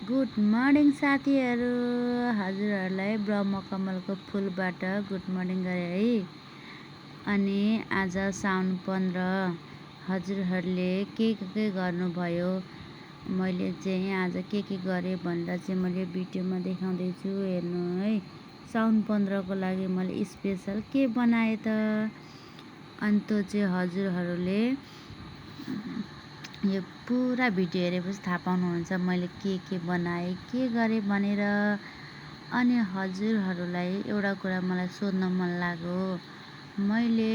Good morning साथीहरू। हजुरहरूलाई ब्रह्मकमलको फुलबाट गुड मर्निङ गरे है। अनि आज साउन 15 हजुरहरूले के गर्नुभयो, मैले चाहिँ आज के गरेँ भनेर चाहिँ मैले भिडियोमा देखाउँदैछु। हेर्नु है, साउन 15 को लागि मैले स्पेसल के बनाएँ त। अनि त्यो चाहिँ हजुरहरूले यो पुरा भिडियो हेरेपछि थाहा पाउनुहुन्छ मैले के बनाएँ, के गरेँ भनेर। अनि हजुरहरूलाई एउटा कुरा मलाई सोध्न मन लाग्यो, मैले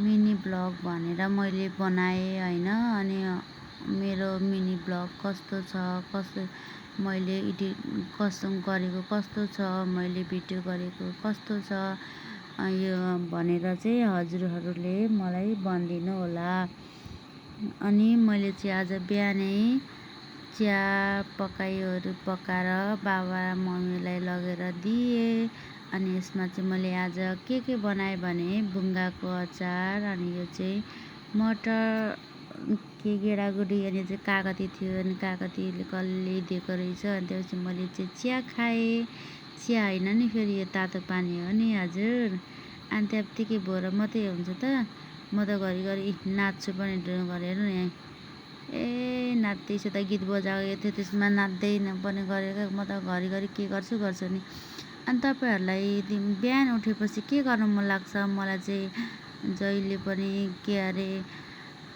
मिनी ब्लग भनेर मैले बनाएँ होइन। अनि मेरो मिनी ब्लग कस्तो छ, कस्तो मैले एडिट गरेको कस्तो छ, मैले भिडियो गरेको कस्तो छ, यो भनेर चाहिँ हजुरहरूले मलाई भनिदिनु होला। अनि मैले चाहिँ आज बिहानै चिया पकाएर बाबा र मम्मीलाई लगेर दिएँ। अनि यसमा चाहिँ मैले आज के बनाएँ भने बुङ्गाको अचार, अनि यो चाहिँ मटर के गेडागुडी, अनि चाहिँ कागती थियो, अनि कागतीले कसले दिएको रहेछ। अनि त्यसपछि मैले चाहिँ चिया खाएँ। चिया होइन नि, फेरि यो तातो पानी हो नि हजुर। अनि त्यतिकै भएर मात्रै हुन्छ त, म त घरिघरि नाच्छु पनि गरेर नि। ए नाच्दैछु त, गीत बजाएको थियो त्यसमा नाच्दै पनि गरेको, म त घरिघरि के गर्छु नि। अनि तपाईँहरूलाई बिहान उठेपछि के गर्नु मन लाग्छ? मलाई चाहिँ जहिले पनि के अरे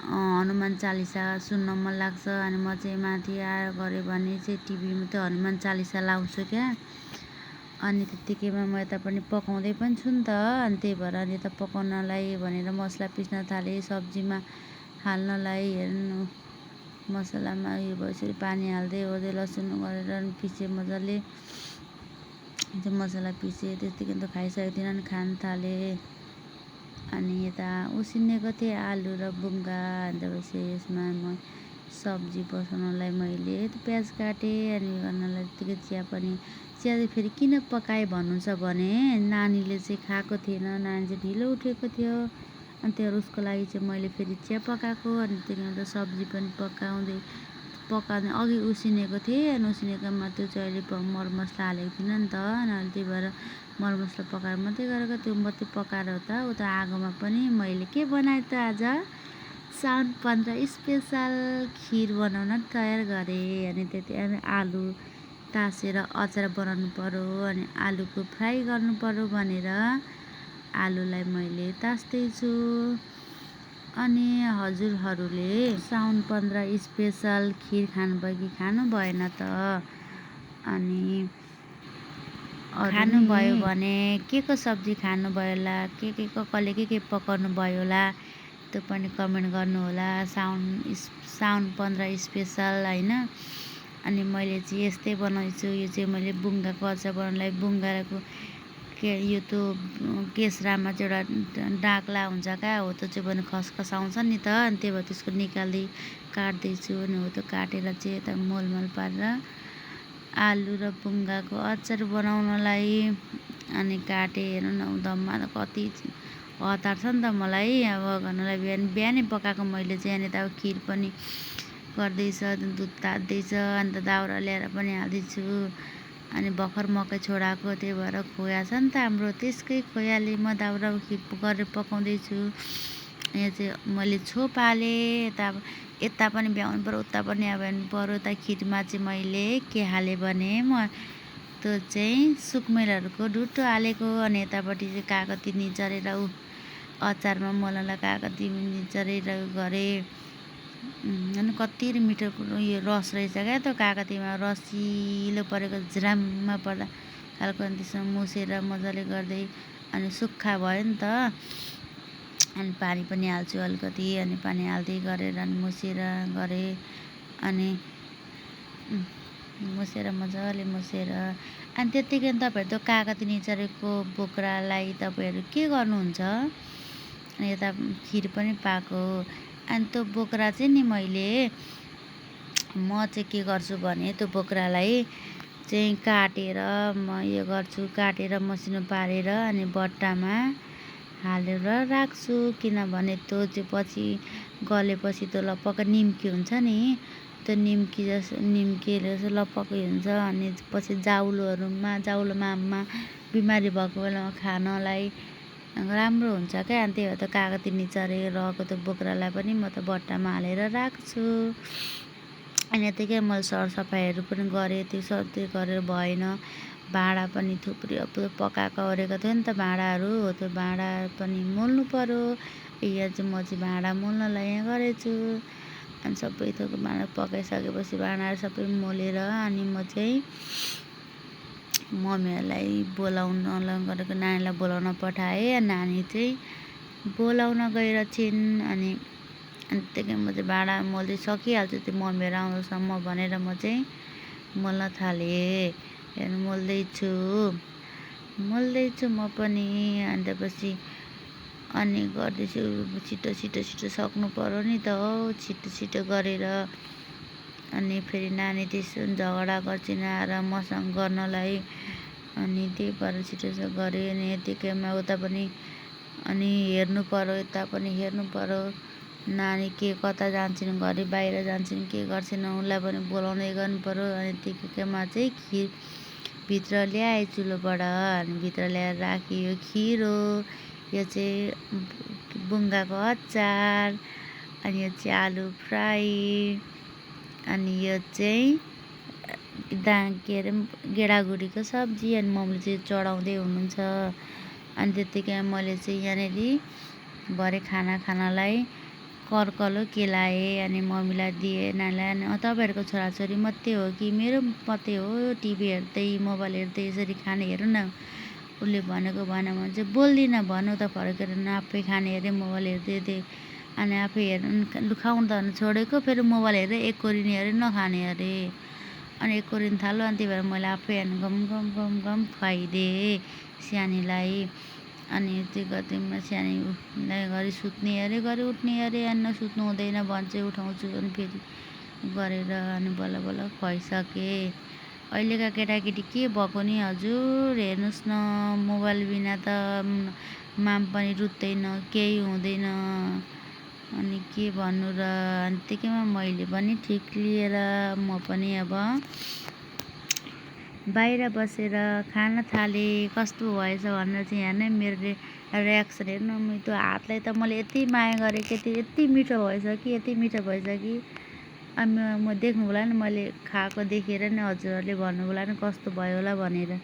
हनुमान चालिसा सुन्न मन लाग्छ। अनि म चाहिँ माथि आएर गरेँ भने चाहिँ टिभीमा त हनुमान चालिसा लाउँछु क्या। अनि त्यत्तिकैमा म यता पनि पकाउँदै पनि छु नि त। अनि त्यही भएर अनि यता पकाउनलाई भनेर मसला पिस्न थालेँ, सब्जीमा हाल्नलाई। हेर्नु मसलामा यो भएपछि पानी हाल्दै ओर्दै लसुन गरेर पिसेँ मजाले। त्यो मसला पिसेँ, त्यतिकै त खाइसकेको थिएन नि, खान थालेँ। अनि यता उसिनेको थिएँ आलु र बुङ्गा। अन्त त्यसपछि यसमा म सब्जी बसाउनलाई मैले प्याज काटेँ। अनि गर्नलाई त्यतिकै चिया चाहिँ फेरि किन पकाएँ भन्नुहुन्छ भने नानीले चाहिँ खाएको थिएन, नानी चाहिँ ढिलो उठेको थियो। अनि त्यहाँबाट उसको लागि चाहिँ मैले फेरि चिया पकाएको। अनि त्यतिखेर सब्जी पनि पकाउने अघि उसिनेको थिएँ। अनि उसिनेकोमा त्यो चाहिँ अहिले मरमसला हालेको थिइनँ नि त। अनि त्यही भएर मरमसला पकाएर मात्रै गरेको, त्यो मात्रै पकाएर उता आगोमा पनि मैले के बनाएँ त आज साउन 15 स्पेसल खिर बनाउन तयार गरेँ। अनि अनि आलु तासेर अचार बनाउनु पर्यो, अनि आलुको फ्राई गर्नु पर्यो भनेर आलुलाई मैले तास्दैछु। अनि हजुरहरूले साउन 15 स्पेसल खिर खानुभयो कि खानु भएन त? अनि खानुभयो भने के सब्जी खानुभयो होला, कसले के पकाउनु भयो होला, त्यो पनि कमेन्ट गर्नु होला। साउन 15 स्पेसल होइन। अनि मैले चाहिँ यस्तै बनाउँछु। यो चाहिँ मैले बुङ्गाको अचार बनाउनलाई बुङ्गाको यो त केसरामा चाहिँ एउटा डाक्ला हुन्छ क्या, हो त्यो चाहिँ भने खसखस आउँछ नि त। अनि त्यही भएर त्यसको निकाल्दै काट्दैछु। अनि हो त्यो काटेर चाहिँ यता मोलमल पारेर आलु र बुङ्गाको अचार बनाउनलाई अनि काटेँ। हेर्नु न दममा कति हतार छ नि त मलाई अब गर्नलाई। बिहानै पकाएको मैले चाहिँ। अनि त खिर पनि गर्दैछ, दुध तात्दैछ। अन्त दाउरा ल्याएर पनि हाल्दैछु। अनि भर्खर मकै छोडाएको, त्यही भएर खोया छ नि त हाम्रो, त्यसकै खोयाले म दाउरा खिर गरेर पकाउँदैछु। यहाँ चाहिँ मैले छोप हालेँ, यता पनि भ्याउनु पऱ्यो, उता पनि भ्याउनु पऱ्यो। यता खिरमा चाहिँ मैले के हालेँ भने म त्यो चाहिँ सुकमेलहरूको ढुट्टो हालेको। अनि यतापट्टि चाहिँ कागती निचरेर अचारमा मोललाई कागती निचरेर गरेँ। अनि कति मिठो यो रस रहेछ क्या, त्यो कागतीमा रसिलो परेको झ्राममा पर्दा खालको। अनि त्यसमा मुसेर मजाले गर्दै अनि सुक्खा भयो नि त। अनि पानी पनि हाल्छु अलिकति। अनि पानी हाल्दै गरेर अनि मुसेर गरेँ। अनि मजाले मुसेर अनि त्यत्तिकै तपाईँहरू त्यो कागती निचरेको बोक्रालाई तपाईँहरू के गर्नुहुन्छ? अनि यता खिर पनि पाएको। अनि त्यो बोक्रा चाहिँ नि म चाहिँ के गर्छु भने त्यो बोक्रालाई चाहिँ काटेर म यो गर्छु, काटेर मसिनो पारेर अनि बट्टामा हालेर राख्छु। किनभने त्यो चाहिँ पछि गलेपछि त्यो लपक्क निम्की हुन्छ नि, त्यो निम्कीले जस्तो लपक्कै हुन्छ। अनि पछि जाउलोमा बिमारी भएको बेलामा खानलाई राम्रो हुन्छ क्या। अनि त्यही भएर त कागती निचोरे रहेको त्यो बोक्रालाई पनि म त बट्टामा हालेर राख्छु। अनि यतिकै मैले सरसफाइहरू पनि गरेँ। त्यो गरेर भएन। भाँडा पनि थुप्रै अब पकाएको ओरेको थियो नि त भाँडाहरू, त्यो भाँडा पनि मोल्नु पऱ्यो। यहाँ चाहिँ म चाहिँ भाँडा मोल्नलाई यहाँ गरेछु। अनि सबै थोक भाँडा पकाइसकेपछि भाँडाहरू सबै मोलेर अनि म चाहिँ मम्मीहरूलाई बोलाउन गरेको नानीलाई बोलाउन पठाएँ। नानी चाहिँ बोलाउन गइरहेछिन्। अनि त्यतिकै म चाहिँ भाँडा मोल्दै सकिहाल्छु त्यो मम्मीहरू आउँदासम्म भनेर म चाहिँ मोल्न थालेँ। हेर्नु मोल्दैछु म पनि। अनि त्यसपछि अनि गर्दैछु। छिटो सक्नु पऱ्यो नि त हौ। छिटो गरेर अनि फेरि नानी त्यसो झगडा गर्छिन् आएर मसँग गर्नलाई। अनि त्यही भएर छिटो गरेँ। अनि यतिकैमा उता पनि अनि हेर्नु पऱ्यो, यता पनि हेर्नु पऱ्यो। नानी कता जान्छन्, घरि बाहिर जान्छन्, के गर्छन्, उसलाई पनि बोलाउँदै गर्नु पऱ्यो। अनि त्यतिकैमा चाहिँ खिर भित्र ल्याएँ चुलोबाट। अनि भित्र ल्याएर राखेँ। यो खिर हो, यो चाहिँ बुङ्गाको अचार, अनि यो चाहिँ आलु फ्राई, अनि यो चाहिँ के अरे गेडागुडीको सब्जी। अनि मम्मीले चाहिँ चढाउँदै हुनुहुन्छ। अनि त्यतिकै मैले चाहिँ यहाँनिर भरे खानालाई कर्कलो केलाएँ। अनि मम्मीलाई दिएँ, नानीलाई। अनि तपाईँहरूको छोराछोरी मात्रै हो कि मेरो मात्रै हो टिभी हेर्दै मोबाइल हेर्दै यसरी खाने? हेर्नु न, उसले भनेको भएन भने चाहिँ बोल्दिनँ, भन्नु त फर्केर आफै खाने अरे मोबाइल हेर्दै। अनि आफै हेर्नु खाउनु त भने छोडेको, फेरि मोबाइल हेरेर एकोरिने अरे, नखाने अरे। अनि एकोरिन थाल्यो। अनि त्यही भएर मैले आफै गम खुवाइदिएँ सानीलाई। अनि त्यो गर्दैमा सानीलाई घरि सुत्ने अरे, घरि उठ्ने अरे। अनि नसुत्नु हुँदैन भन्छ, उठाउँछु। अनि फेरि गरेर अनि बल्ल खुवाइसकेँ। अहिलेका केटाकेटी के भएको नि हजुर, हेर्नुहोस् न, मोबाइल बिना त माम पनि रुच्दैन, केही हुँदैन। अनि के भन्नु र। अनि त्यतिकैमा मैले पनि ठिक लिएर म पनि अब बाहिर बसेर खान थालेँ। कस्तो भएछ भनेर चाहिँ हेर्नु मेरो रियाक्सन हेर्नु। त्यो हातलाई त मैले यति माया गरेँ कि यति मिठो भएछ कि अनि म देख्नु होला नि, मैले खाएको देखेर नि हजुरहरूले भन्नु होला नि कस्तो भयो होला भनेर।